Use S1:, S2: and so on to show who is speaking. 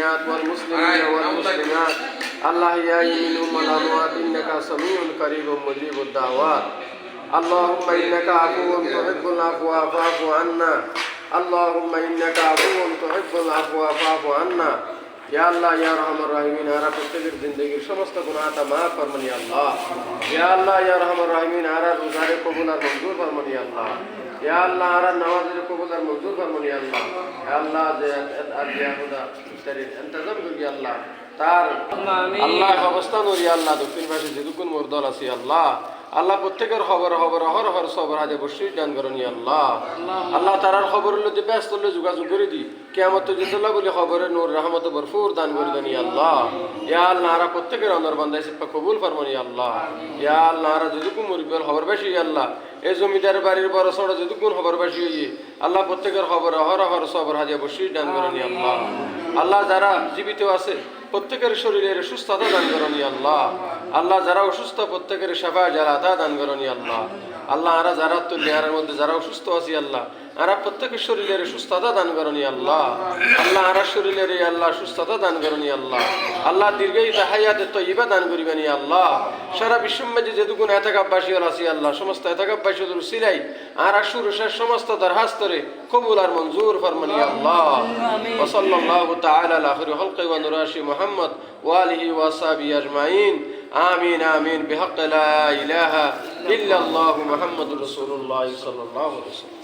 S1: والمؤمنات والمسلمين والمسلمات الأحياء منهم والأموات إنك سميع قريب مجيب الدعوات اللهم إنك عفو تحب العفو فاعف عنا اللهم إنك عفو تحب العفو فاعف عنا या अल्लाह या रहमान रहीमीन आरा प्रत्येक जिंदगी समस्त गुनाह ता माफ फरमानी अल्लाह या अल्लाह या रहमान रहीमीन आरा रोजारे कबूल और मंजूर फरमानी अल्लाह या अल्लाह आरा नमाज़े कबूल और मंजूर फरमानी अल्लाह या अल्लाह जे अदिया खुदा तेरे इंतजाम कर या अल्लाह तार अल्लाह अवस्था नो या अल्लाह दक्षिण पाशे যেদুকুন মুরদল আছে আল্লাহ আল্লাহ প্রত্যেকের খবর হর সবর হাজে বসির দান করনি আল্লাহ আল্লাহ তারার খবর হলো যে ব্যস্ত হলে যোগাযোগ করে দি কিয়ামত যেতলা বলে খবরে নূর রহমত ভরপুর দান করে দেনি আল্লাহ ইয়া আল্লাহ আরা প্রত্যেকের অনর বান্দায় সিফা কবুল ফরমানি আল্লাহ ইয়া আল্লাহ আরা যেদুকুন মুরবিল খবর বেশি আল্লাহ এই জমিদার বাড়ির বড় ছোট যেদুকুন খবর বেশি হইয়ে আল্লাহ প্রত্যেকের খবর হর সবর হাজে বসির দান করনি আল্লাহ আল্লাহ যারা জীবিত আছে প্রত্যেকের শরীরের সুস্থতা দান করনি আল্লাহ আল্লাহ যারা অসুস্থ প্রত্যেকের সেবা জালাতা দান করনি আল্লাহ আল্লাহ আরা যারা তুলিয়ারের মধ্যে যারা অসুস্থ আছি আল্লাহ আরা প্রত্যেকের শরীরের সুস্থতা দান করনি আল্লাহ আল্লাহ আরা শরীরের আল্লাহ সুস্থতা দান করনি আল্লাহ আল্লাহ দীর্ঘায়িত হায়াতে তয়্যিবা দান করিবেন আল্লাহ সারা বিশ্বব্যাপী যেটুকুন এতেকাববাসী আছি আল্লাহ সমস্ত এতেকাববাসীদের উসিলাই আরা সুরশের সমস্ত দরখাস্তরে কবুল আর মঞ্জুর ফরমানি আল্লাহ ওয়া সাল্লাল্লাহু তাআলা আলা খায়রি খালকি ওয়া নুরাশি মুহাম্মদ ওয়া আলিহি ওয়া সাহবিহি আজমাইন আমিন আমিন বিহাক্কি লা ইলাহা ইল্লাল্লাহু মুহাম্মাদুর রাসূলুল্লাহ সাল্লাল্লাহু আলাইহি ওয়াসাল্লাম